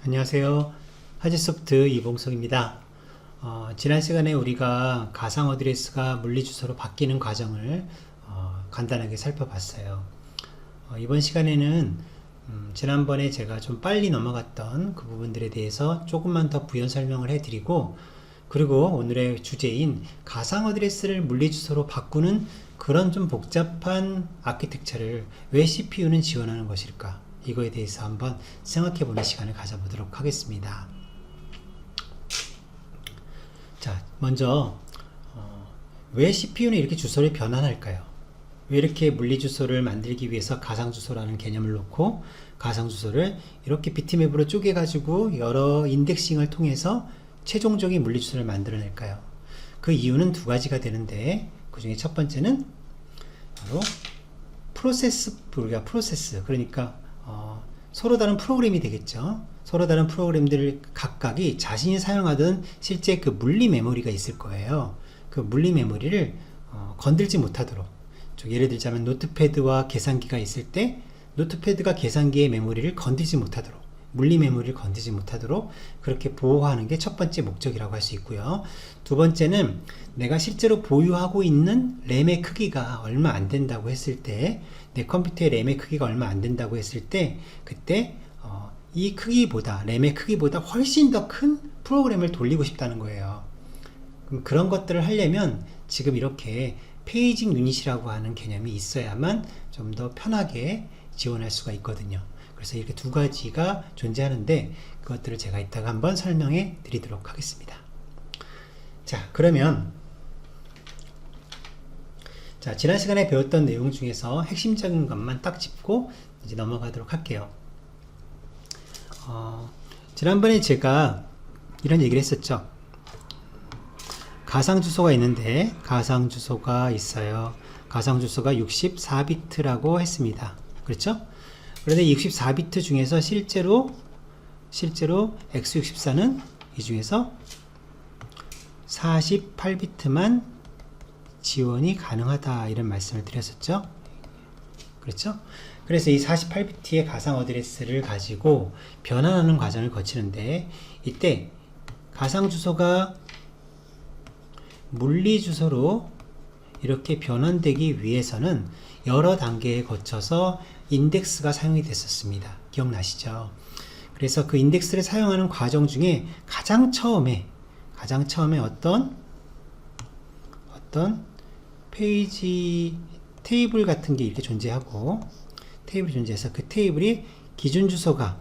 안녕하세요. 하지소프트 이봉석입니다. 지난 시간에 우리가 가상 어드레스가 물리주소로 바뀌는 과정을 간단하게 살펴봤어요. 이번 시간에는 지난번에 제가 좀 빨리 넘어갔던 그 부분들에 대해서 조금만 더 부연 설명을 해드리고, 그리고 오늘의 주제인 가상 어드레스를 물리주소로 바꾸는 그런 좀 복잡한 아키텍처를 왜 CPU는 지원하는 것일까, 이거에 대해서 한번 생각해보는 시간을 가져보도록 하겠습니다. 자, 먼저 왜 CPU는 이렇게 주소를 변환할까요? 왜 이렇게 물리주소를 만들기 위해서 가상주소라는 개념을 놓고 가상주소를 이렇게 비트맵으로 쪼개가지고 여러 인덱싱을 통해서 최종적인 물리주소를 만들어낼까요? 그 이유는 두 가지가 되는데, 그 중에 첫 번째는 바로 프로세스, 그러니까 서로 다른 프로그램이 되겠죠. 서로 다른 프로그램들 각각이 자신이 사용하던 실제 그 물리 메모리가 있을 거예요. 그 물리 메모리를 건들지 못하도록, 예를 들자면 노트패드와 계산기가 있을 때 노트패드가 계산기의 메모리를 건들지 못하도록, 물리 메모리를 건들지 못하도록 그렇게 보호하는 게 첫 번째 목적이라고 할 수 있고요. 두 번째는 내가 실제로 보유하고 있는 램의 크기가 얼마 안 된다고 했을 때, 내 컴퓨터의 램의 크기가 얼마 안 된다고 했을 때, 그때 이 크기보다, 램의 크기보다 훨씬 더 큰 프로그램을 돌리고 싶다는 거예요. 그럼 그런 것들을 하려면 지금 이렇게 페이징 유닛이라고 하는 개념이 있어야만 좀 더 편하게 지원할 수가 있거든요. 그래서 이렇게 두 가지가 존재하는데, 그것들을 제가 이따가 한번 설명해 드리도록 하겠습니다. 자, 그러면 지난 시간에 배웠던 내용 중에서 핵심적인 것만 딱 짚고 이제 넘어가도록 할게요. 지난번에 제가 이런 얘기를 했었죠. 가상주소가 있는데, 가상주소가 있어요. 가상주소가 64비트라고 했습니다. 그렇죠? 그런데 64비트 중에서 실제로 x64는 이 중에서 48비트만 지원이 가능하다, 이런 말씀을 드렸었죠. 그렇죠? 그래서 이 48비트의 가상 어드레스를 가지고 변환하는 과정을 거치는데, 이때 가상 주소가 물리 주소로 이렇게 변환되기 위해서는 여러 단계에 거쳐서 인덱스가 사용이 됐었습니다. 기억나시죠? 그래서 그 인덱스를 사용하는 과정 중에 가장 처음에 어떤 페이지 테이블 같은 게 이렇게 존재하고, 테이블이 존재해서 그 테이블이 기준 주소가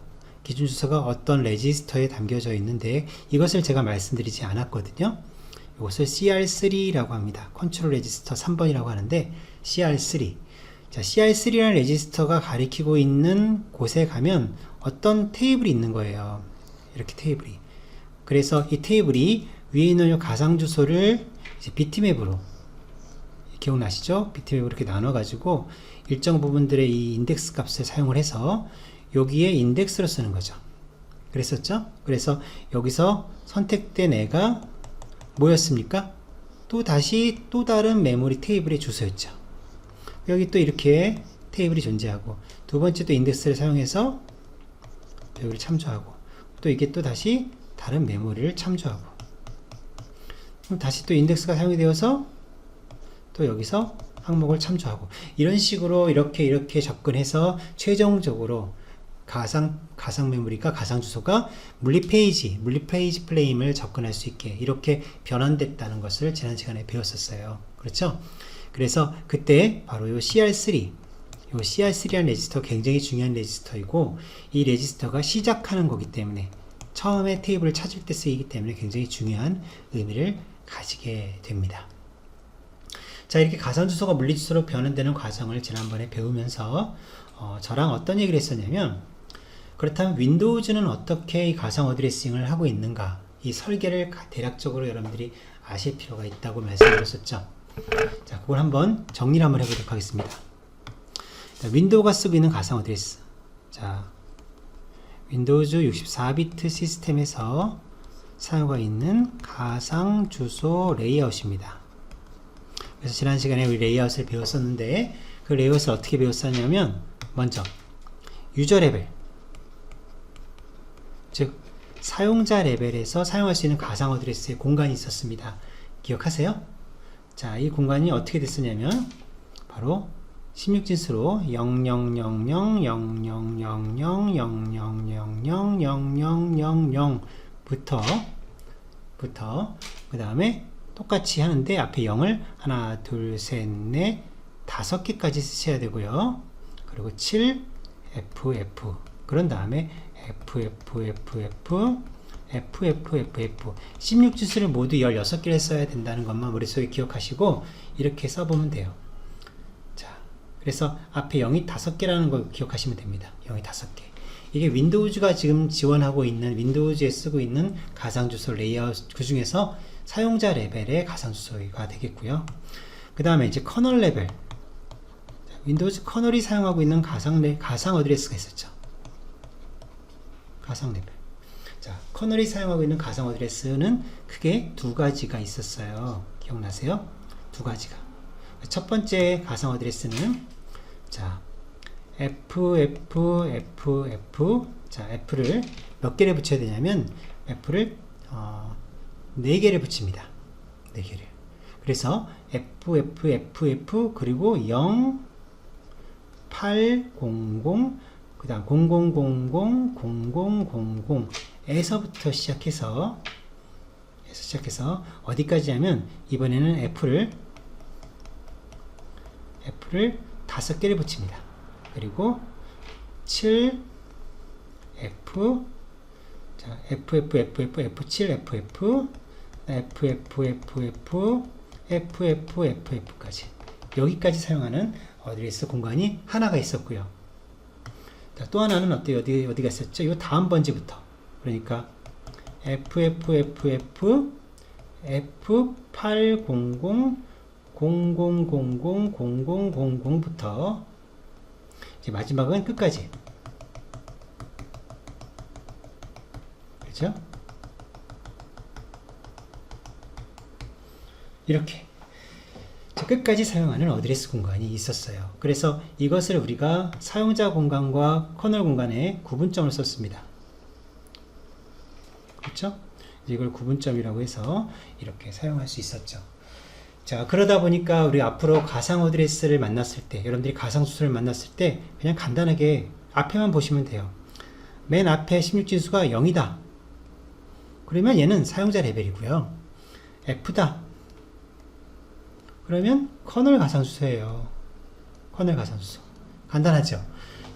어떤 레지스터에 담겨져 있는데, 이것을 제가 말씀드리지 않았거든요. 이것을 CR3라고 합니다. 컨트롤 레지스터 3번이라고 하는데, CR3. 자, CR3라는 레지스터가 가리키고 있는 곳에 가면 어떤 테이블이 있는 거예요. 이렇게 테이블이. 그래서 이 테이블이 위에 있는 가상 주소를 이제 비트맵으로, 기억나시죠? 비트맵으로 이렇게 나눠가지고 일정 부분들의 이 인덱스 값을 사용을 해서 여기에 인덱스로 쓰는 거죠. 그랬었죠? 그래서 여기서 선택된 애가 뭐였습니까? 또 다른 메모리 테이블의 주소였죠. 여기 또 이렇게 테이블이 존재하고, 두 번째 또 인덱스를 사용해서 여기를 참조하고, 또 이게 또 다시 다른 메모리를 참조하고, 그럼 다시 또 인덱스가 사용이 되어서 또 여기서 항목을 참조하고, 이런 식으로 이렇게 접근해서 최종적으로 가상 메모리가, 가상 주소가 물리 페이지 프레임을 접근할 수 있게 이렇게 변환됐다는 것을 지난 시간에 배웠었어요. 그렇죠? 그래서 그때 바로 이 CR3라는 레지스터 굉장히 중요한 레지스터이고, 이 레지스터가 시작하는 거기 때문에, 처음에 테이블을 찾을 때 쓰이기 때문에 굉장히 중요한 의미를 가지게 됩니다. 자, 이렇게 가상주소가 물리주소로 변환되는 과정을 지난번에 배우면서 저랑 어떤 얘기를 했었냐면, 그렇다면 윈도우즈는 어떻게 이 가상 어드레싱을 하고 있는가, 이 설계를 대략적으로 여러분들이 아실 필요가 있다고 말씀드렸었죠. 자, 그걸 한번 정리를 한번 해보도록 하겠습니다. 자, 윈도우가 쓰고 있는 가상 어드레스. 자, 윈도우즈 64비트 시스템에서 사용하고 있는 가상 주소 레이아웃입니다. 그래서 지난 시간에 우리 레이아웃을 배웠었는데, 그 레이아웃을 어떻게 배웠었냐면, 먼저 유저 레벨, 즉 사용자 레벨에서 사용할 수 있는 가상 어드레스의 공간이 있었습니다. 기억하세요? 자, 이 공간이 어떻게 됐었냐면 바로 16진수로 0000000000000000부터 그 다음에 똑같이 하는데 앞에 0을 하나, 둘, 셋, 넷, 5개까지 쓰셔야 되고요. 그리고 7, FF 그런 다음에 FFFF 16진수를 모두 16개를 써야 된다는 것만 머릿속에 기억하시고 이렇게 써보면 돼요. 자, 그래서 앞에 0이 5개라는 걸 기억하시면 됩니다. 0이 5개. 이게 윈도우즈가 지금 지원하고 있는 윈도우즈에 쓰고 있는 가상주소 레이아웃 그 중에서 사용자 레벨의 가상주소가 되겠고요. 그 다음에 이제 커널 레벨. 윈도우즈 커널이 사용하고 있는 가상 어드레스가 있었죠. 가상 레벨. 자, 커널이 사용하고 있는 가상 어드레스는 크게 두 가지가 있었어요. 기억나세요? 두 가지가. 첫 번째 가상 어드레스는 자, 자, F를 몇 개를 붙여야 되냐면 F를 4개를 붙입니다. 4개를. 그래서 FFFF 그리고 0 800 그 다음 0000 0000에서부터 시작해서 어디까지 하면 이번에는 F를 5개를 붙입니다. 그리고 7 F 자, FFFF 7 FF FFFF 여기까지 사용하는 어드레스 공간이 하나가 있었고요. 자, 또 하나는 어디가 있었죠? 이 다음 번지부터 그러니까 FFFF F800 00000000부터 이제 마지막은 끝까지 그렇죠? 이렇게 끝까지 사용하는 어드레스 공간이 있었어요. 그래서 이것을 우리가 사용자 공간과 커널 공간에 구분점을 썼습니다. 그렇죠? 이걸 구분점이라고 해서 이렇게 사용할 수 있었죠. 자, 그러다 보니까 우리 앞으로 가상 어드레스를 만났을 때, 여러분들이 가상 수소를 만났을 때 그냥 간단하게 앞에만 보시면 돼요. 맨 앞에 16진수가 0이다. 그러면 얘는 사용자 레벨이고요. F다. 그러면 커널 가상수소예요. 커널 가상수소. 간단하죠.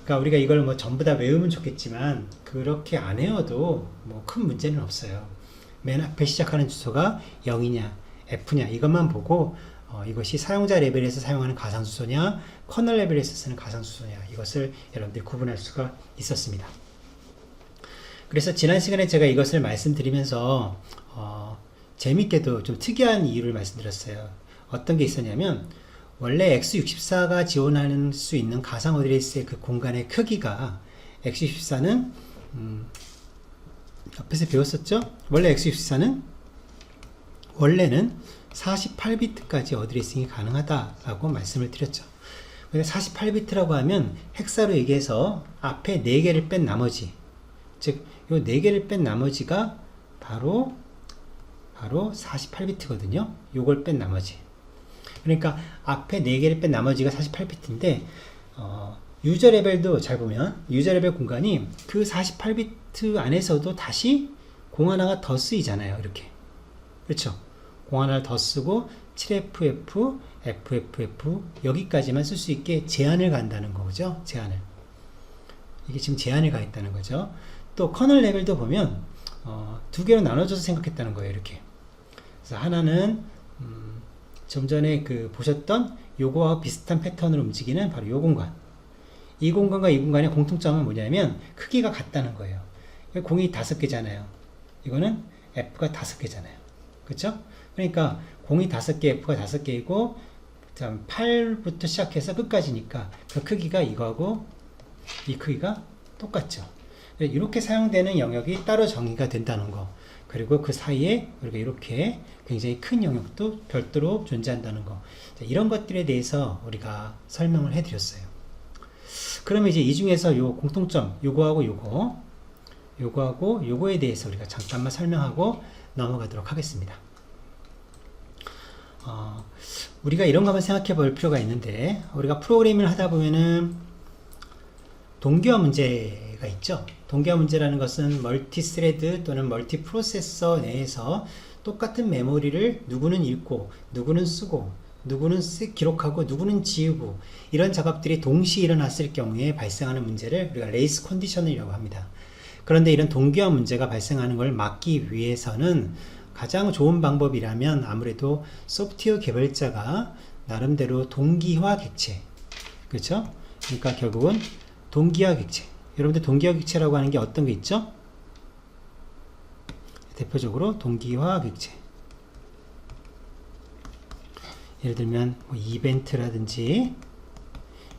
그러니까 우리가 이걸 뭐 전부 다 외우면 좋겠지만 그렇게 안 외워도 뭐 큰 문제는 없어요. 맨 앞에 시작하는 주소가 0이냐 F냐 이것만 보고 이것이 사용자 레벨에서 사용하는 가상수소냐 커널 레벨에서 쓰는 가상수소냐 이것을 여러분들이 구분할 수가 있었습니다. 그래서 지난 시간에 제가 이것을 말씀드리면서 재밌게도 좀 특이한 이유를 말씀드렸어요. 어떤 게 있었냐면 원래 x64가 지원하는 수 있는 가상 어드레스의 그 공간의 크기가 x64는 앞에서 배웠었죠? 원래 x64는 원래는 48비트까지 어드레싱이 가능하다라고 말씀을 드렸죠. 48비트라고 하면 헥사로 얘기해서 앞에 4개를 뺀 나머지 즉 요 4개를 뺀 나머지가 바로 48비트거든요. 요걸 뺀 나머지 그러니까 앞에 4개를 뺀 나머지가 48비트인데 유저 레벨도 잘 보면 유저 레벨 공간이 그 48비트 안에서도 다시 공 하나가 더 쓰이잖아요. 이렇게 그렇죠. 공 하나를 더 쓰고 7FF, FFF 여기까지만 쓸 수 있게 제한을 간다는 거죠. 제한을 이게 지금 제한을 가했다는 거죠. 또 커널 레벨도 보면 2개로 나눠져서 생각했다는 거예요. 이렇게 그래서 하나는 좀 전에 보셨던 요거와 비슷한 패턴으로 움직이는 바로 요 공간. 이 공간과 이 공간의 공통점은 뭐냐면 크기가 같다는 거예요. 공이 5개잖아요. 이거는 F가 5개잖아요. 그렇죠? 그러니까 공이 5개, F가 5개이고 8부터 시작해서 끝까지니까 그 크기가 이거하고 이 크기가 똑같죠. 이렇게 사용되는 영역이 따로 정의가 된다는 거. 그리고 그 사이에 우리가 이렇게 굉장히 큰 영역도 별도로 존재한다는 거. 이런 것들에 대해서 우리가 설명을 해드렸어요. 그러면 이제 이 중에서 요 공통점, 요거하고 요거 요거하고 요거에 대해서 우리가 잠깐만 설명하고 넘어가도록 하겠습니다. 우리가 이런 거 한번 생각해 볼 필요가 있는데, 우리가 프로그래밍을 하다 보면은 동기화 문제가 있죠. 동기화 문제라는 것은 멀티 스레드 또는 멀티 프로세서 내에서 똑같은 메모리를 누구는 읽고 누구는 쓰고 누구는 기록하고 누구는 지우고 이런 작업들이 동시에 일어났을 경우에 발생하는 문제를 우리가 레이스 컨디션이라고 합니다. 그런데 이런 동기화 문제가 발생하는 걸 막기 위해서는 가장 좋은 방법이라면 아무래도 소프트웨어 개발자가 나름대로 동기화 객체, 그렇죠? 그러니까 결국은 동기화 객체. 여러분들 동기화 객체라고 하는 게 어떤 게 있죠? 대표적으로 동기화 객체. 예를 들면 뭐 이벤트라든지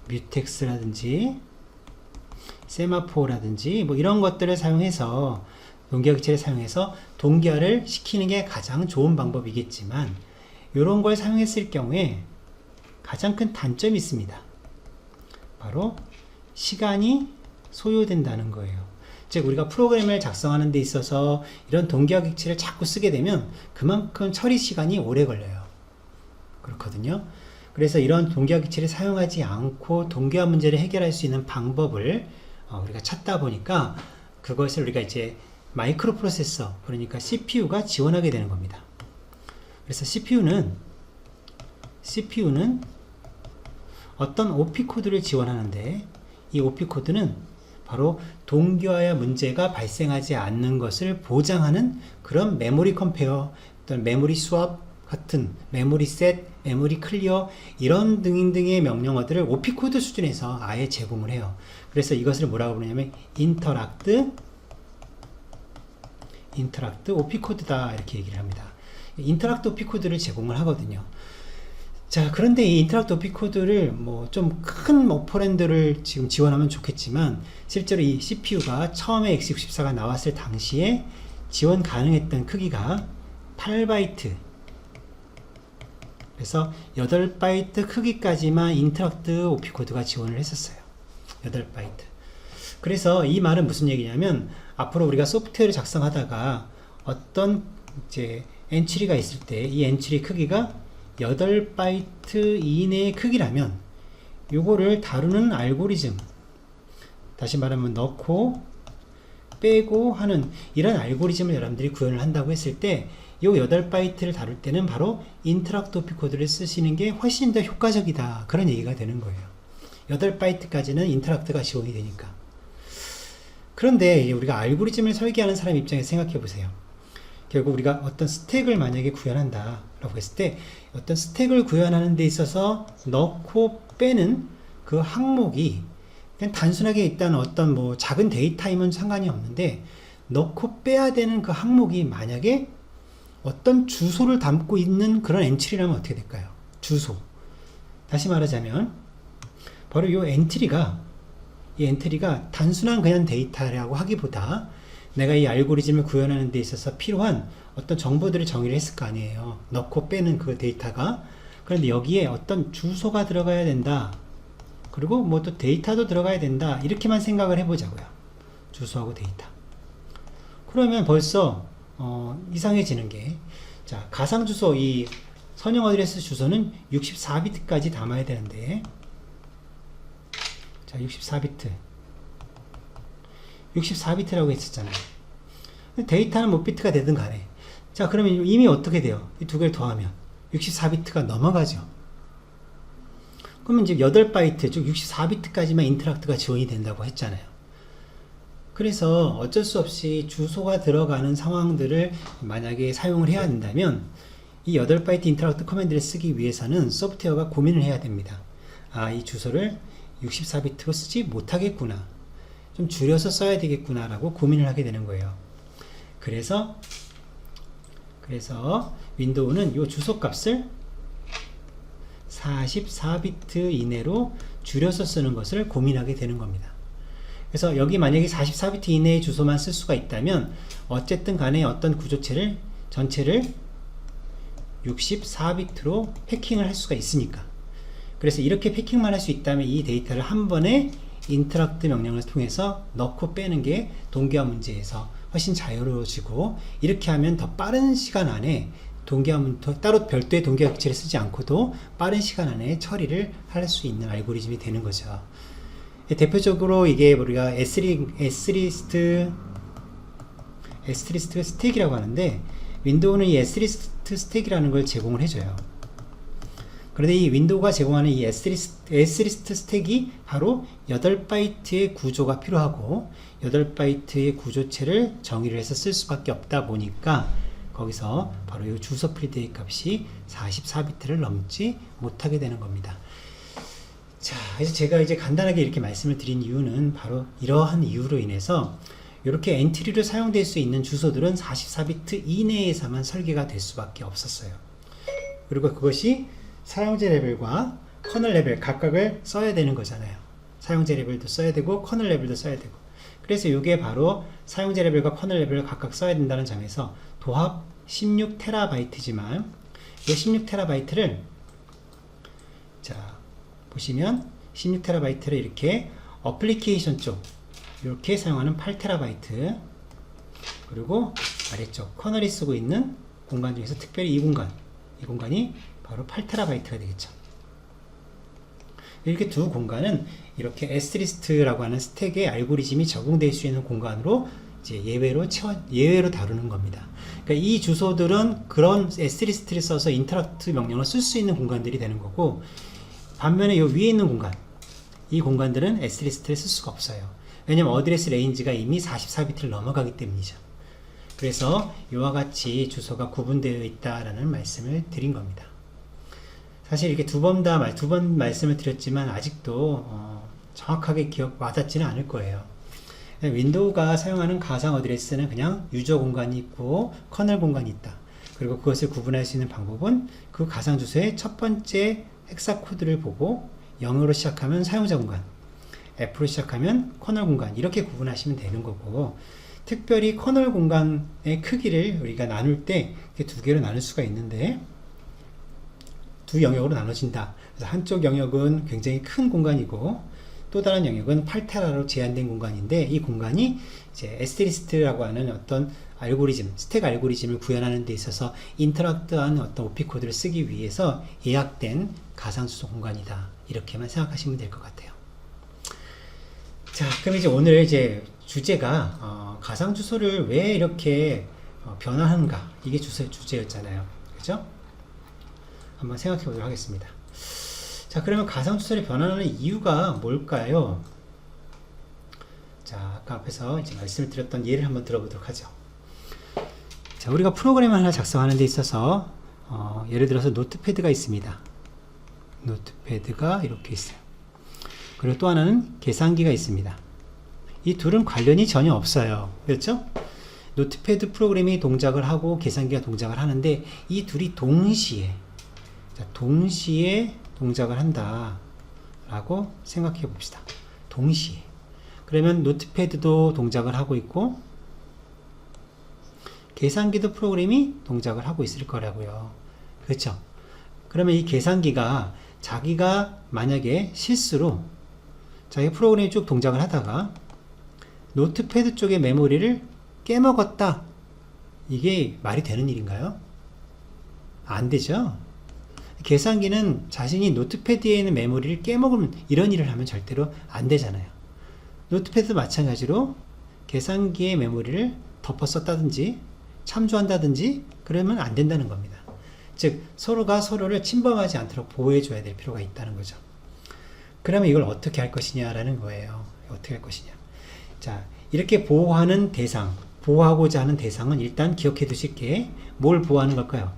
뮤텍스라든지 세마포라든지 뭐 이런 것들을 사용해서 동기화 객체를 사용해서 동기화를 시키는 게 가장 좋은 방법이겠지만, 이런 걸 사용했을 경우에 가장 큰 단점이 있습니다. 바로 시간이 소요된다는 거예요. 즉 우리가 프로그램을 작성하는 데 있어서 이런 동기화 객체를 자꾸 쓰게 되면 그만큼 처리 시간이 오래 걸려요. 그렇거든요. 그래서 이런 동기화 객체를 사용하지 않고 동기화 문제를 해결할 수 있는 방법을 우리가 찾다 보니까 그것을 우리가 이제 마이크로 프로세서, 그러니까 CPU가 지원하게 되는 겁니다. 그래서 CPU는 어떤 OP 코드를 지원하는데, 이 OP 코드는 바로 동기화 문제가 발생하지 않는 것을 보장하는 그런 메모리 컴페어, 어떤 메모리 스왑 같은 메모리 셋, 메모리 클리어 이런 등등의 명령어들을 OP 코드 수준에서 아예 제공을 해요. 그래서 이것을 뭐라고 부르냐면 인터락트 OP 코드다 이렇게 얘기를 합니다. 인터락트 OP 코드를 제공을 하거든요. 자, 그런데 이 인터락트 OP 코드를 뭐 좀 큰 오퍼랜드를 지금 지원하면 좋겠지만, 실제로 이 CPU가 처음에 x64가 나왔을 당시에 지원 가능했던 크기가 8바이트, 그래서 8바이트 크기까지만 인터락트 OP 코드가 지원을 했었어요. 8바이트. 그래서 이 말은 무슨 얘기냐면, 앞으로 우리가 소프트웨어를 작성하다가 어떤 이제 엔트리가 있을 때 이 엔트리 크기가 8바이트 이내의 크기라면 요거를 다루는 알고리즘, 다시 말하면 넣고 빼고 하는 이런 알고리즘을 여러분들이 구현을 한다고 했을 때, 요 8바이트를 다룰 때는 바로 인터락트 OP 코드를 쓰시는 게 훨씬 더 효과적이다, 그런 얘기가 되는 거예요. 8바이트까지는 인터락트가 지원이 되니까. 그런데 우리가 알고리즘을 설계하는 사람 입장에서 생각해 보세요. 결국 우리가 어떤 스택을 만약에 구현한다 라고 했을 때, 어떤 스택을 구현하는 데 있어서 넣고 빼는 그 항목이 그냥 단순하게 일단 어떤 뭐 작은 데이터이면 상관이 없는데, 넣고 빼야 되는 그 항목이 만약에 어떤 주소를 담고 있는 그런 엔트리라면 어떻게 될까요? 주소. 다시 말하자면 바로 이 엔트리가 단순한 그냥 데이터라고 하기보다 내가 이 알고리즘을 구현하는 데 있어서 필요한 어떤 정보들을 정의를 했을 거 아니에요. 넣고 빼는 그 데이터가. 그런데 여기에 어떤 주소가 들어가야 된다. 그리고 뭐 또 데이터도 들어가야 된다. 이렇게만 생각을 해보자고요. 주소하고 데이터. 그러면 벌써 이상해지는 게, 자, 가상 주소, 이 선형 어드레스 주소는 64비트까지 담아야 되는데, 자, 64비트라고 했었잖아요. 데이터는 뭐 비트가 되든 간에, 자, 그러면 이미 어떻게 돼요? 이 두 개를 더하면 64비트가 넘어가죠. 그러면 이제 8바이트, 즉 64비트까지만 인터락트가 지원이 된다고 했잖아요. 그래서 어쩔 수 없이 주소가 들어가는 상황들을 만약에 사용을 해야 된다면, 이 8바이트 인터락트 커맨드를 쓰기 위해서는 소프트웨어가 고민을 해야 됩니다. 아, 이 주소를 64비트로 쓰지 못하겠구나, 좀 줄여서 써야 되겠구나 라고 고민을 하게 되는 거예요. 그래서 윈도우는 이 주소 값을 44비트 이내로 줄여서 쓰는 것을 고민하게 되는 겁니다. 그래서 여기 만약에 44비트 이내의 주소만 쓸 수가 있다면 어쨌든 간에 어떤 구조체를 전체를 64비트로 패킹을 할 수가 있으니까, 그래서 이렇게 패킹만 할 수 있다면 이 데이터를 한 번에 인터락트 명령을 통해서 넣고 빼는 게 동기화 문제에서 훨씬 자유로워지고, 이렇게 하면 더 빠른 시간 안에 따로 별도의 동기화 기체를 쓰지 않고도 빠른 시간 안에 처리를 할 수 있는 알고리즘이 되는 거죠. 대표적으로 이게 우리가 S리스트 스택이라고 하는데, 윈도우는 이 S리스트 스택이라는 걸 제공을 해줘요. 그런데 이 윈도우가 제공하는 이 S리스트 스택이 바로 8바이트의 구조가 필요하고 8바이트의 구조체를 정의를 해서 쓸 수밖에 없다 보니까 거기서 바로 이 주소 필드의 값이 44비트를 넘지 못하게 되는 겁니다. 자, 그래서 제가 이제 간단하게 이렇게 말씀을 드린 이유는 바로 이러한 이유로 인해서 이렇게 엔트리로 사용될 수 있는 주소들은 44비트 이내에서만 설계가 될 수밖에 없었어요. 그리고 그것이 사용자 레벨과 커널 레벨 각각을 써야 되는 거잖아요. 사용자 레벨도 써야 되고 커널 레벨도 써야 되고. 그래서 이게 바로 사용자 레벨과 커널 레벨을 각각 써야 된다는 점에서 도합 16TB지만 이 16TB를 자 보시면 16TB를 이렇게 어플리케이션 쪽 이렇게 사용하는 8TB, 그리고 아래쪽 커널이 쓰고 있는 공간 중에서 특별히 이 공간이 바로 8TB가 되겠죠. 이렇게 두 공간은 이렇게 S리스트라고 하는 스택의 알고리즘이 적용될 수 있는 공간으로 이제 예외로 다루는 겁니다. 그러니까 이 주소들은 그런 S리스트를 써서 인터락트 명령을 쓸 수 있는 공간들이 되는 거고, 반면에 이 위에 있는 공간, 이 공간들은 S리스트를 쓸 수가 없어요. 왜냐면 어드레스 레인지가 이미 44비트를 넘어가기 때문이죠. 그래서 이와 같이 주소가 구분되어 있다라는 말씀을 드린 겁니다. 사실 이렇게 두 번 말씀을 드렸지만 아직도 정확하게 와닿지는 않을 거예요. 윈도우가 사용하는 가상 어드레스는 그냥 유저 공간이 있고 커널 공간이 있다. 그리고 그것을 구분할 수 있는 방법은 그 가상 주소의 첫 번째 헥사 코드를 보고 0으로 시작하면 사용자 공간, F로 시작하면 커널 공간, 이렇게 구분하시면 되는 거고, 특별히 커널 공간의 크기를 우리가 나눌 때 두 개로 나눌 수가 있는데 두 영역으로 나눠진다. 그래서 한쪽 영역은 굉장히 큰 공간이고 또 다른 영역은 8테라로 제한된 공간인데, 이 공간이 이제 S리스트라고 하는 어떤 알고리즘, 스택 알고리즘을 구현하는 데 있어서 인터락트한 어떤 OP 코드를 쓰기 위해서 예약된 가상 주소 공간이다. 이렇게만 생각하시면 될 것 같아요. 자, 그럼 이제 오늘 이제 주제가 가상 주소를 왜 이렇게 변화하는가, 이게 주제였잖아요. 그죠? 한번 생각해 보도록 하겠습니다. 자, 그러면 가상 주소를 변환하는 이유가 뭘까요? 자, 아까 앞에서 이제 말씀을 드렸던 예를 한번 들어보도록 하죠. 자, 우리가 프로그램을 하나 작성하는 데 있어서 예를 들어서 노트패드가 있습니다. 노트패드가 이렇게 있어요. 그리고 또 하나는 계산기가 있습니다. 이 둘은 관련이 전혀 없어요. 그렇죠? 노트패드 프로그램이 동작을 하고 계산기가 동작을 하는데 이 둘이 동시에 동작을 한다 라고 생각해 봅시다. 동시에. 그러면 노트패드도 동작을 하고 있고 계산기도 프로그램이 동작을 하고 있을 거라고요. 그렇죠? 그러면 이 계산기가 자기가 만약에 실수로 자기 프로그램이 쭉 동작을 하다가 노트패드 쪽의 메모리를 깨먹었다. 이게 말이 되는 일인가요? 안 되죠? 계산기는 자신이 노트패드에 있는 메모리를 깨먹으면 이런 일을 하면 절대로 안 되잖아요. 노트패드도 마찬가지로 계산기의 메모리를 덮어 썼다든지 참조한다든지 그러면 안 된다는 겁니다. 즉 서로가 서로를 침범하지 않도록 보호해 줘야 될 필요가 있다는 거죠. 그러면 이걸 어떻게 할 것이냐라는 거예요. 어떻게 할 것이냐. 자, 이렇게 보호하고자 하는 대상은 일단 기억해 두실 게 뭘 보호하는 걸까요?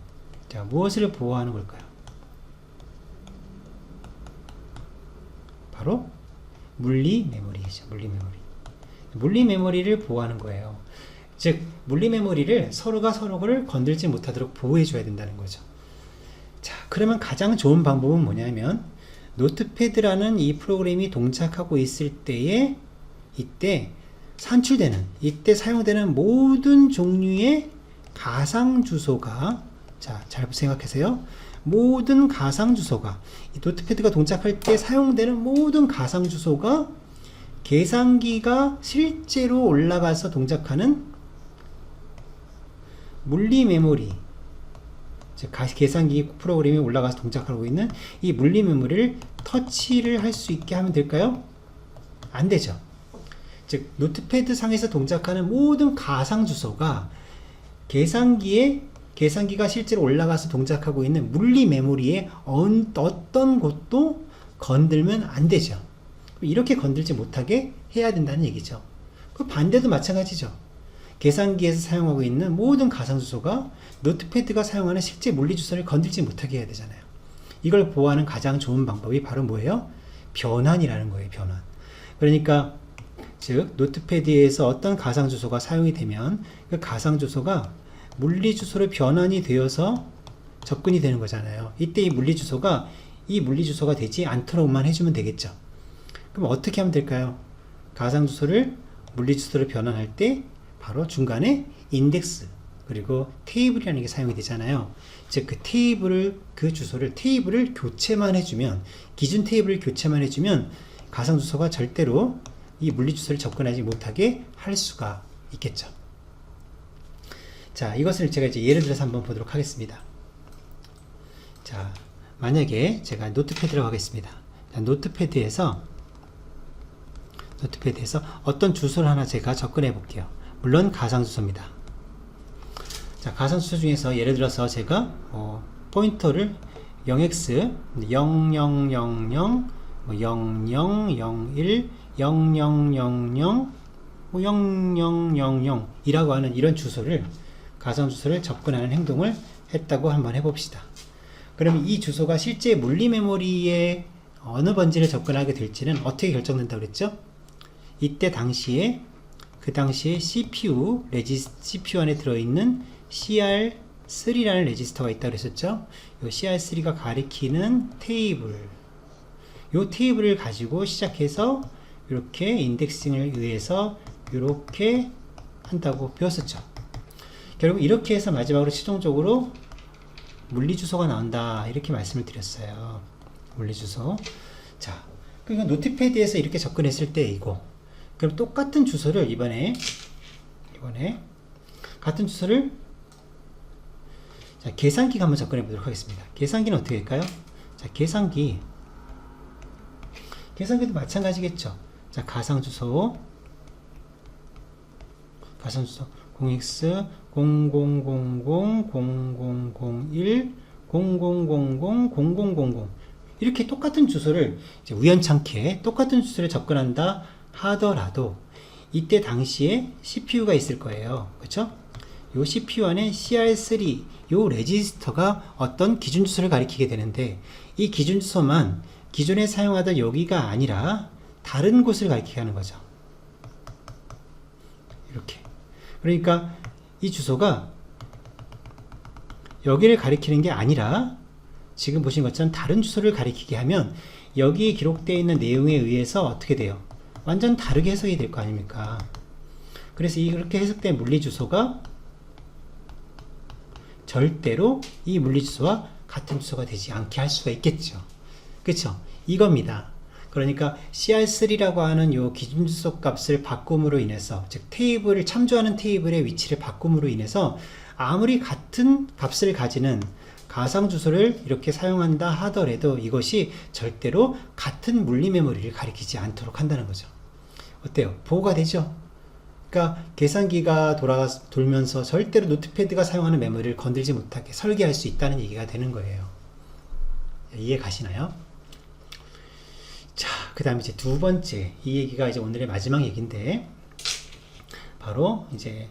자, 무엇을 보호하는 걸까요? 바로 물리 메모리죠. 물리 메모리를 보호하는 거예요. 즉 물리 메모리를 서로가 서로를 건들지 못하도록 보호해 줘야 된다는 거죠. 자, 그러면 가장 좋은 방법은 뭐냐면 노트패드라는 이 프로그램이 동작하고 있을 때에 이때 사용되는 모든 종류의 가상 주소가, 자, 잘 생각하세요. 모든 가상 주소가, 이 노트패드가 동작할 때 사용되는 모든 가상 주소가 계산기가 실제로 올라가서 동작하는 물리 메모리, 즉 계산기 프로그램이 올라가서 동작하고 있는 이 물리 메모리를 터치를 할 수 있게 하면 될까요? 안 되죠. 즉 노트패드 상에서 동작하는 모든 가상 주소가 계산기가 실제로 올라가서 동작하고 있는 물리 메모리의 어떤 곳도 건들면 안 되죠. 이렇게 건들지 못하게 해야 된다는 얘기죠. 그 반대도 마찬가지죠. 계산기에서 사용하고 있는 모든 가상 주소가 노트패드가 사용하는 실제 물리 주소를 건들지 못하게 해야 되잖아요. 이걸 보호하는 가장 좋은 방법이 바로 뭐예요? 변환이라는 거예요. 변환. 그러니까 즉 노트패드에서 어떤 가상 주소가 사용이 되면 그 가상 주소가 물리 주소로 변환이 되어서 접근이 되는 거잖아요. 이때 이 물리 주소가 되지 않도록만 해주면 되겠죠. 그럼 어떻게 하면 될까요? 가상 주소를 물리 주소로 변환할 때 바로 중간에 인덱스 그리고 테이블이라는 게 사용이 되잖아요. 즉 그 주소를 테이블을 교체만 해주면, 기준 테이블을 교체만 해주면 가상 주소가 절대로 이 물리 주소를 접근하지 못하게 할 수가 있겠죠. 자, 이것을 제가 이제 예를 들어서 한번 보도록 하겠습니다. 자, 만약에 제가 노트패드라고 하겠습니다. 자, 노트패드에서 어떤 주소를 하나 제가 접근해 볼게요. 물론 가상 주소입니다. 자, 가상 주소 중에서 예를 들어서 제가 포인터를 0x 0000 0001 0000 0000 이라고 하는 이런 주소를 가상 주소를 접근하는 행동을 했다고 한번 해봅시다. 그러면 이 주소가 실제 물리 메모리에 어느 번지를 접근하게 될지는 어떻게 결정된다고 그랬죠? 이때 그 당시에 CPU 안에 들어있는 CR3라는 레지스터가 있다고 그랬었죠? 이 CR3가 가리키는 테이블, 이 테이블을 가지고 시작해서 이렇게 인덱싱을 의해서 이렇게 한다고 배웠었죠. 결국 이렇게 해서 마지막으로 최종적으로 물리주소가 나온다, 이렇게 말씀을 드렸어요. 물리주소. 자, 그러니까 노트패드에서 이렇게 접근했을 때이고, 그럼 똑같은 주소를 이번에 같은 주소를 자, 계산기가 한번 접근해 보도록 하겠습니다. 계산기는 어떻게 할까요? 자, 계산기도 마찬가지겠죠. 자, 가상 주소 0x 0000 0001 0000 0000 이렇게 똑같은 주소를 이제 우연찮게 똑같은 주소를 접근한다 하더라도 이때 당시에 CPU가 있을 거예요. 그렇죠? 요 CPU 안에 CR3 요 레지스터가 어떤 기준 주소를 가리키게 되는데, 이 기준 주소만 기존에 사용하던 여기가 아니라 다른 곳을 가리키게 하는 거죠. 이렇게. 그러니까 이 주소가 여기를 가리키는 게 아니라 지금 보신 것처럼 다른 주소를 가리키게 하면 여기에 기록되어 있는 내용에 의해서 어떻게 돼요? 완전 다르게 해석이 될 거 아닙니까? 그래서 이렇게 해석된 물리 주소가 절대로 이 물리 주소와 같은 주소가 되지 않게 할 수가 있겠죠. 그렇죠? 이겁니다. 그러니까 CR3라고 하는 요 기준 주소 값을 바꿈으로 인해서, 즉 참조하는 테이블의 위치를 바꿈으로 인해서 아무리 같은 값을 가지는 가상 주소를 이렇게 사용한다 하더라도 이것이 절대로 같은 물리 메모리를 가리키지 않도록 한다는 거죠. 어때요? 보호가 되죠? 그러니까 계산기가 돌면서 절대로 노트패드가 사용하는 메모리를 건들지 못하게 설계할 수 있다는 얘기가 되는 거예요. 이해 가시나요? 자, 그 다음에 이제 두 번째, 이 얘기가 이제 오늘의 마지막 얘기인데, 바로 이제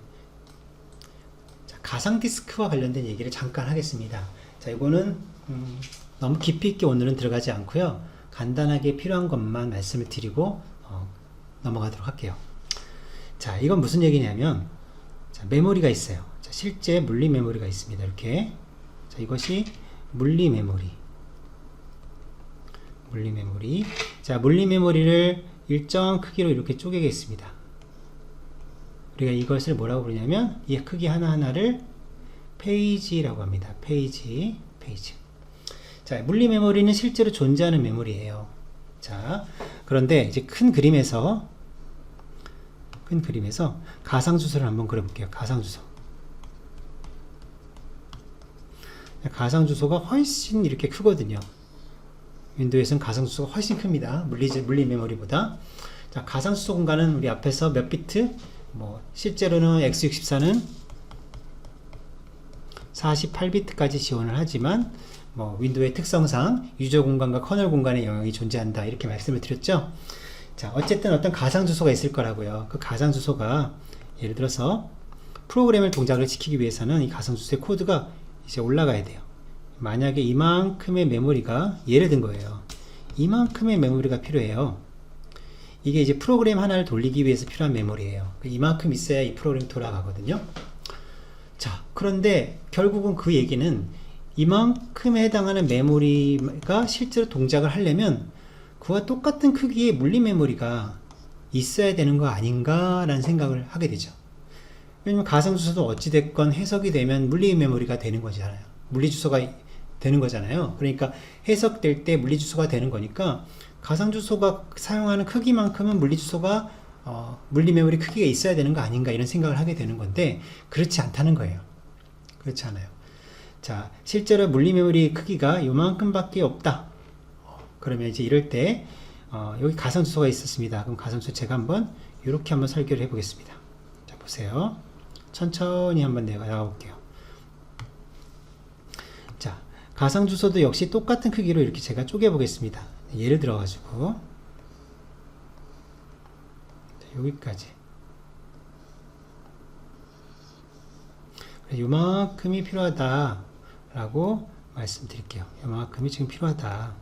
가상 디스크와 관련된 얘기를 잠깐 하겠습니다. 자, 이거는 너무 깊이 있게 오늘은 들어가지 않고요, 간단하게 필요한 것만 말씀을 드리고 넘어가도록 할게요. 자, 이건 무슨 얘기냐면, 자, 메모리가 있어요. 자, 실제 물리 메모리가 있습니다. 이렇게. 자, 이것이 물리 메모리. 자, 물리 메모리를 일정 크기로 이렇게 쪼개겠습니다. 우리가 이것을 뭐라고 부르냐면, 이 크기 하나하나를 페이지라고 합니다. 페이지. 자, 물리 메모리는 실제로 존재하는 메모리예요. 자, 그런데 이제 큰 그림에서 큰 그림에서 가상주소를 한번 그려볼게요. 가상주소. 가상주소가 훨씬 이렇게 크거든요. 윈도우에서는 가상주소가 훨씬 큽니다. 물리 메모리보다. 자, 가상주소 공간은 우리 앞에서 몇 비트? 실제로는 x64는 48비트까지 지원을 하지만 윈도우의 특성상 유저 공간과 커널 공간의 영역이 존재한다 이렇게 말씀을 드렸죠. 자, 어쨌든 어떤 가상 주소가 있을 거라고요. 그 가상 주소가 예를 들어서 프로그램을 동작을 시키기 위해서는 이 가상 주소의 코드가 이제 올라가야 돼요. 만약에 이만큼의 메모리가 예를 든 거예요. 이만큼의 메모리가 필요해요. 이게 이제 프로그램 하나를 돌리기 위해서 필요한 메모리예요. 이만큼 있어야 이 프로그램이 돌아가거든요. 자, 그런데 결국은 그 얘기는 이만큼에 해당하는 메모리가 실제로 동작을 하려면 그와 똑같은 크기의 물리 메모리가 있어야 되는 거 아닌가 라는 생각을 하게 되죠. 왜냐면 가상주소도 어찌됐건 해석이 되면 물리 메모리가 되는 거잖아요. 물리주소가 되는 거잖아요. 그러니까 해석될 때 물리주소가 되는 거니까 가상주소가 사용하는 크기만큼은 물리주소가 물리 메모리 크기가 있어야 되는 거 아닌가 이런 생각을 하게 되는 건데 그렇지 않다는 거예요. 그렇지 않아요. 자, 실제로 물리 메모리 크기가 요만큼밖에 없다. 그러면 이제 이럴 때 여기 가상주소가 있었습니다. 그럼 가상주소 제가 한번 이렇게 한번 설계를 해 보겠습니다. 자, 보세요. 천천히 한번 나가 볼게요. 자, 가상주소도 역시 똑같은 크기로 이렇게 제가 쪼개 보겠습니다. 예를 들어 가지고 여기까지 요만큼이 필요하다 라고 말씀드릴게요. 요만큼이 지금 필요하다.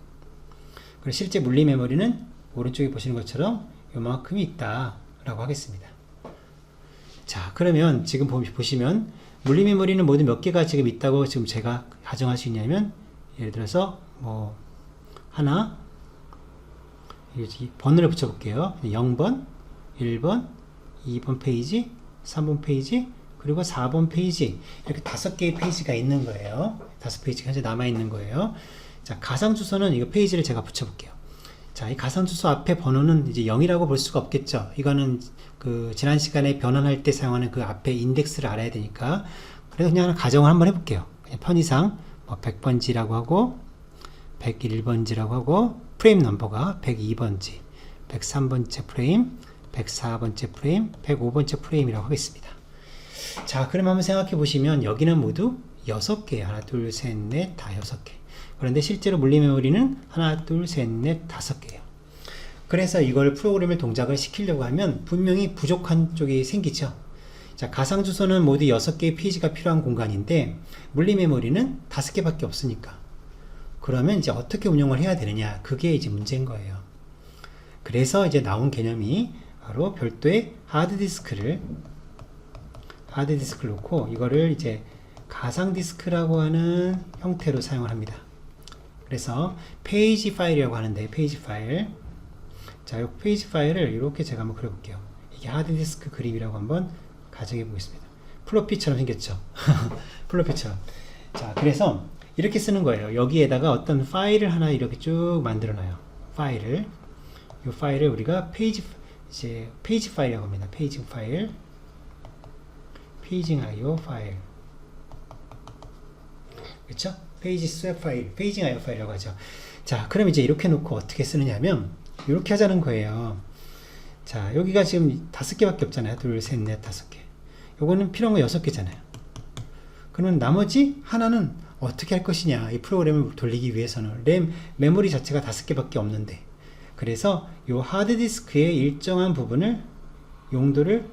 그리고 실제 물리 메모리는 오른쪽에 보시는 것처럼 요만큼이 있다 라고 하겠습니다. 자, 그러면 지금 보시면 물리 메모리는 모두 몇 개가 지금 있다고 지금 제가 가정할 수 있냐면 예를 들어서 하나 번호를 붙여 볼게요. 0번 1번 2번 페이지 3번 페이지 그리고 4번 페이지 이렇게 5개의 페이지가 있는 거예요. 5페이지가 현재 남아있는 거예요. 자, 가상주소는 이거 페이지를 제가 붙여볼게요. 자, 이 가상주소 앞에 번호는 이제 0이라고 볼 수가 없겠죠. 이거는 그 지난 시간에 변환할 때 사용하는 그 앞에 인덱스를 알아야 되니까 그래서 그냥 가정을 한번 해볼게요. 그냥 편의상 100번지라고 하고 101번지라고 하고 프레임 넘버가 102번지 103번째 프레임 104번째 프레임 105번째 프레임이라고 하겠습니다. 자, 그럼 한번 생각해 보시면 여기는 모두 6개 하나 둘 셋 넷 다 6개 그런데 실제로 물리 메모리는 하나 둘 셋 넷 5개예요. 그래서 이걸 프로그램을 동작을 시키려고 하면 분명히 부족한 쪽이 생기죠. 자, 가상주소는 모두 6개의 페이지가 필요한 공간인데 물리 메모리는 5개밖에 없으니까 그러면 이제 어떻게 운영을 해야 되느냐 그게 이제 문제인 거예요. 그래서 이제 나온 개념이 바로 별도의 하드디스크를 놓고 이거를 이제 가상디스크라고 하는 형태로 사용을 합니다. 그래서 페이지 파일이라고 하는데 페이지 파일 자, 이 페이지 파일을 이렇게 제가 한번 그려볼게요. 이게 하드디스크 그림이라고 한번 가정해 보겠습니다. 플로피처럼 생겼죠. 플로피처럼. 자, 그래서 이렇게 쓰는 거예요. 여기에다가 어떤 파일을 하나 이렇게 쭉 만들어 놔요. 이 파일을 우리가 페이지 파일이라고 합니다. 페이징 파일 페이징 IO 파일 그렇죠? 페이지 스왑 파일 페이징 IO 파일이라고 하죠. 자, 그럼 이제 이렇게 놓고 어떻게 쓰느냐면 이렇게 하자는 거예요. 자, 여기가 지금 5개밖에 없잖아요. 둘, 셋, 넷, 5개. 요거는 필요한 거 6개잖아요. 그러면 나머지 하나는 어떻게 할 것이냐. 이 프로그램을 돌리기 위해서는 메모리 자체가 5개밖에 없는데 그래서 이 하드디스크의 일정한 부분을 용도를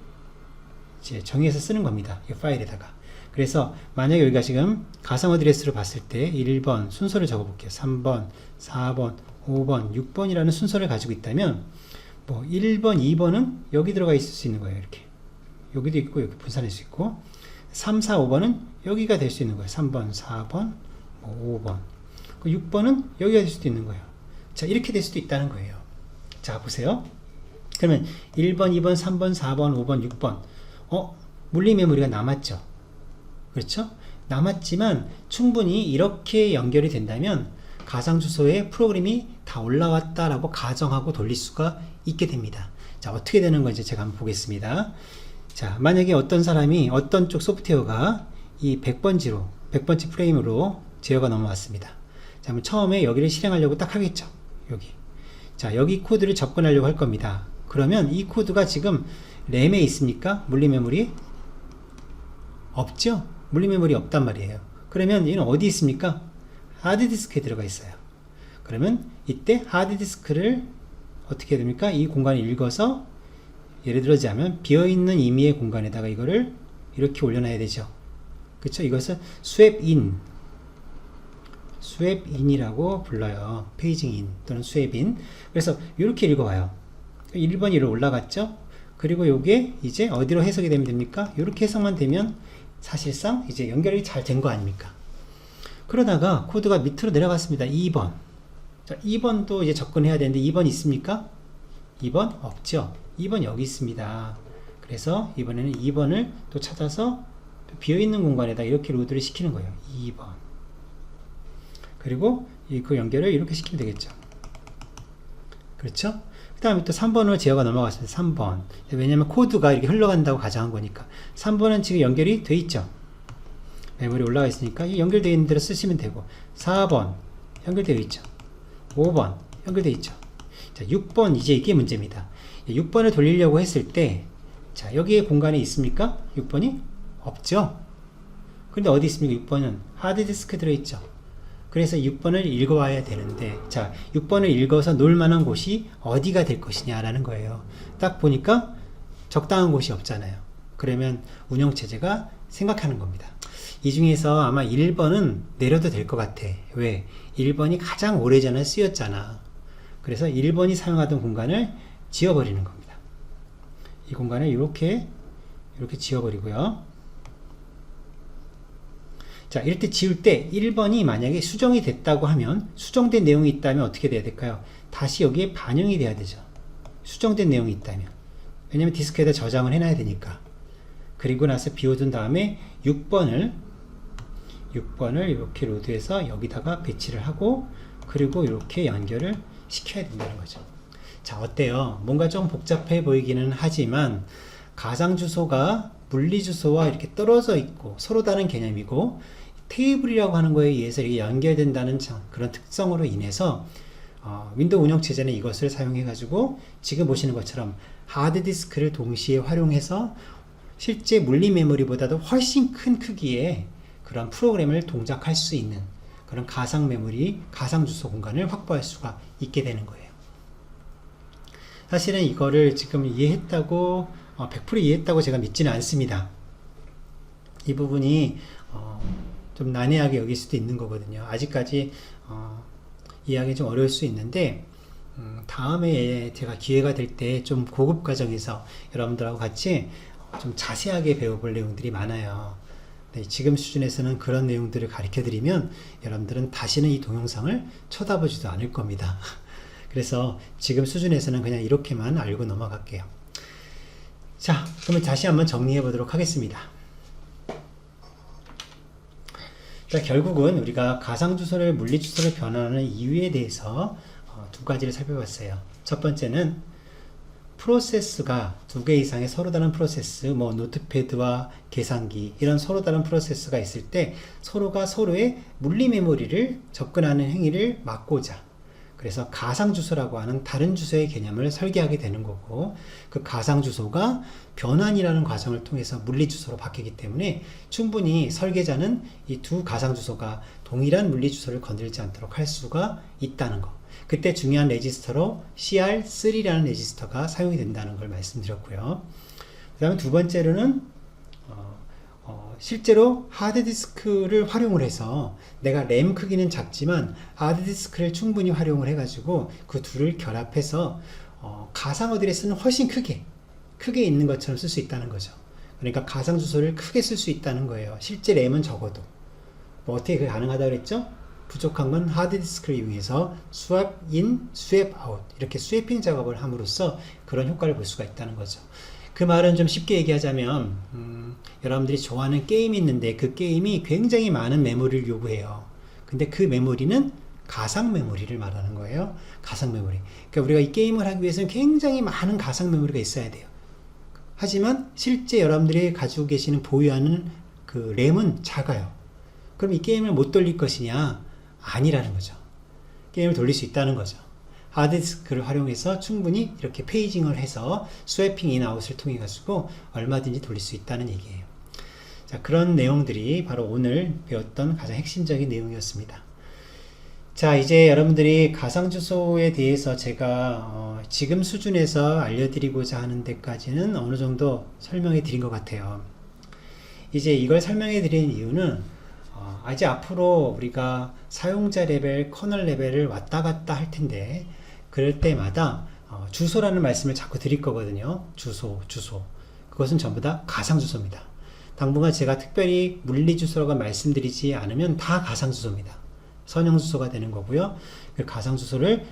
이제 정의해서 쓰는 겁니다. 이 파일에다가. 그래서 만약에 여기가 지금 가상 어드레스로 봤을 때 1번 순서를 적어 볼게요. 3번, 4번, 5번, 6번이라는 순서를 가지고 있다면 1번, 2번은 여기 들어가 있을 수 있는 거예요. 이렇게. 여기도 있고 여기 분산할 수 있고 3, 4, 5번은 여기가 될 수 있는 거예요. 3번, 4번, 5번. 6번은 여기가 될 수도 있는 거예요. 자, 이렇게 될 수도 있다는 거예요. 자, 보세요. 그러면 1번, 2번, 3번, 4번, 5번, 6번. 물리 메모리가 남았죠. 그렇죠? 남았지만 충분히 이렇게 연결이 된다면 가상주소에 프로그램이 다 올라왔다라고 가정하고 돌릴 수가 있게 됩니다. 자, 어떻게 되는 건지 제가 한번 보겠습니다. 자, 만약에 어떤 사람이 어떤 쪽 소프트웨어가 이 100번지 프레임으로 제어가 넘어왔습니다. 자, 그럼 처음에 여기를 실행하려고 딱 하겠죠. 여기. 자, 여기 코드를 접근하려고 할 겁니다. 그러면 이 코드가 지금 램에 있습니까? 물리 메모리? 없죠? 물리 메모리 없단 말이에요. 그러면 얘는 어디 있습니까? 하드디스크에 들어가 있어요. 그러면 이때 하드디스크를 어떻게 해야 됩니까? 이 공간을 읽어서 예를 들자면 비어있는 임의의 공간에다가 이거를 이렇게 올려놔야 되죠. 그쵸? 이것을 스왑인이라고 불러요. 페이징인 또는 스왑인. 그래서 이렇게 읽어봐요. 1번이 이로 올라갔죠? 그리고 요게 이제 어디로 해석이 되면 됩니까? 이렇게 해석만 되면 사실상 이제 연결이 잘 된 거 아닙니까? 그러다가 코드가 밑으로 내려갔습니다. 2번. 자, 2번도 이제 접근해야 되는데 2번 있습니까? 2번 없죠? 2번 여기 있습니다. 그래서 이번에는 2번을 또 찾아서 비어있는 공간에다 이렇게 로드를 시키는 거예요. 2번. 그리고 그 연결을 이렇게 시키면 되겠죠. 그렇죠? 그 다음에 또 3번으로 제어가 넘어갔습니다. 3번. 왜냐면 코드가 이렇게 흘러간다고 가정한 거니까. 3번은 지금 연결이 돼 있죠. 메모리 올라가 있으니까 이 연결되어 있는 대로 쓰시면 되고, 4번 연결되어 있죠. 5번 연결되어 있죠. 자, 6번 이제 이게 문제입니다. 6번을 돌리려고 했을 때, 자, 여기에 공간이 있습니까? 6번이 없죠. 근데 어디 있습니까? 6번은 하드디스크에 들어있죠. 그래서 6번을 읽어와야 되는데, 자, 6번을 읽어서 놓을 만한 곳이 어디가 될 것이냐라는 거예요. 딱 보니까 적당한 곳이 없잖아요. 그러면 운영체제가 생각하는 겁니다. 이 중에서 아마 1번은 내려도 될 것 같아. 왜? 1번이 가장 오래전에 쓰였잖아. 그래서 1번이 사용하던 공간을 지워버리는 겁니다. 이 공간을 이렇게 지워버리고요. 자, 이럴 때 지울 때 1번이 만약에 수정이 됐다고 하면, 수정된 내용이 있다면 어떻게 돼야 될까요? 다시 여기에 반영이 돼야 되죠. 수정된 내용이 있다면. 왜냐면 디스크에다 저장을 해놔야 되니까. 그리고 나서 비워둔 다음에 6번을 이렇게 로드해서 여기다가 배치를 하고, 그리고 이렇게 연결을 시켜야 된다는 거죠. 자, 어때요? 뭔가 좀 복잡해 보이기는 하지만 가상주소가 물리주소와 이렇게 떨어져 있고 서로 다른 개념이고, 테이블이라고 하는 거에 의해서 이렇게 연결된다는 그런 특성으로 인해서 윈도우 운영체제는 이것을 사용해 가지고 지금 보시는 것처럼 하드디스크를 동시에 활용해서 실제 물리 메모리보다도 훨씬 큰 크기의 그런 프로그램을 동작할 수 있는 그런 가상 메모리, 가상 주소 공간을 확보할 수가 있게 되는 거예요. 사실은 이거를 지금 이해했다고 100% 이해했다고 제가 믿지는 않습니다. 이 부분이 좀 난해하게 여길 수도 있는 거거든요. 아직까지 이해하기 좀 어려울 수 있는데, 다음에 제가 기회가 될 때 좀 고급 과정에서 여러분들하고 같이 좀 자세하게 배워볼 내용들이 많아요. 네, 지금 수준에서는 그런 내용들을 가르쳐 드리면 여러분들은 다시는 이 동영상을 쳐다보지도 않을 겁니다. 그래서 지금 수준에서는 그냥 이렇게만 알고 넘어갈게요. 자, 그러면 다시 한번 정리해 보도록 하겠습니다. 자, 결국은 우리가 가상주소를 물리주소로 변환하는 이유에 대해서 두 가지를 살펴봤어요. 첫 번째는 프로세스가 두 개 이상의 서로 다른 프로세스, 뭐 노트패드와 계산기, 이런 서로 다른 프로세스가 있을 때 서로가 서로의 물리 메모리를 접근하는 행위를 막고자, 그래서 가상주소라고 하는 다른 주소의 개념을 설계하게 되는 거고, 그 가상주소가 변환이라는 과정을 통해서 물리주소로 바뀌기 때문에 충분히 설계자는 이 두 가상주소가 동일한 물리주소를 건들지 않도록 할 수가 있다는 거. 그때 중요한 레지스터로 CR3라는 레지스터가 사용이 된다는 걸 말씀드렸고요. 그 다음에 두 번째로는 실제로 하드디스크를 활용을 해서 내가 램 크기는 작지만 하드디스크를 충분히 활용을 해가지고 그 둘을 결합해서 가상어들에 쓰는 훨씬 크게 있는 것처럼 쓸 수 있다는 거죠. 그러니까 가상주소를 크게 쓸 수 있다는 거예요. 실제 램은 적어도. 뭐 어떻게 그게 가능하다고 그랬죠? 부족한 건 하드디스크를 이용해서 스왑 인, 스왑 아웃, 이렇게 스웨핑 작업을 함으로써 그런 효과를 볼 수가 있다는 거죠. 그 말은 좀 쉽게 얘기하자면 여러분들이 좋아하는 게임이 있는데 그 게임이 굉장히 많은 메모리를 요구해요. 근데 그 메모리는 가상 메모리를 말하는 거예요. 가상 메모리. 그러니까 우리가 이 게임을 하기 위해서는 굉장히 많은 가상 메모리가 있어야 돼요. 하지만 실제 여러분들이 가지고 계시는 보유하는 그 램은 작아요. 그럼 이 게임을 못 돌릴 것이냐? 아니라는 거죠. 게임을 돌릴 수 있다는 거죠. 하드디스크를 활용해서 충분히 이렇게 페이징을 해서 스웨핑 인 아웃을 통해 가지고 얼마든지 돌릴 수 있다는 얘기예요. 자, 그런 내용들이 바로 오늘 배웠던 가장 핵심적인 내용이었습니다. 자, 이제 여러분들이 가상주소에 대해서 제가 지금 수준에서 알려드리고자 하는 데까지는 어느 정도 설명해 드린 것 같아요. 이제 이걸 설명해 드리는 이유는 이제 앞으로 우리가 사용자 레벨, 커널 레벨을 왔다 갔다 할 텐데 그럴 때마다 주소라는 말씀을 자꾸 드릴 거거든요. 주소. 그것은 전부 다 가상주소입니다. 당분간 제가 특별히 물리주소라고 말씀드리지 않으면 다 가상주소입니다. 선형주소가 되는 거고요. 그 가상주소를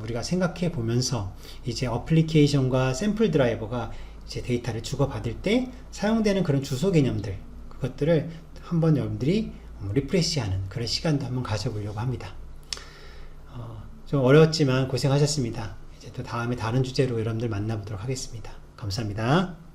우리가 생각해 보면서 이제 어플리케이션과 샘플 드라이버가 이제 데이터를 주고받을 때 사용되는 그런 주소 개념들, 그것들을 한번 여러분들이 리프레시하는 그런 시간도 한번 가져보려고 합니다. 좀 어려웠지만 고생하셨습니다. 이제 또 다음에 다른 주제로 여러분들 만나보도록 하겠습니다. 감사합니다.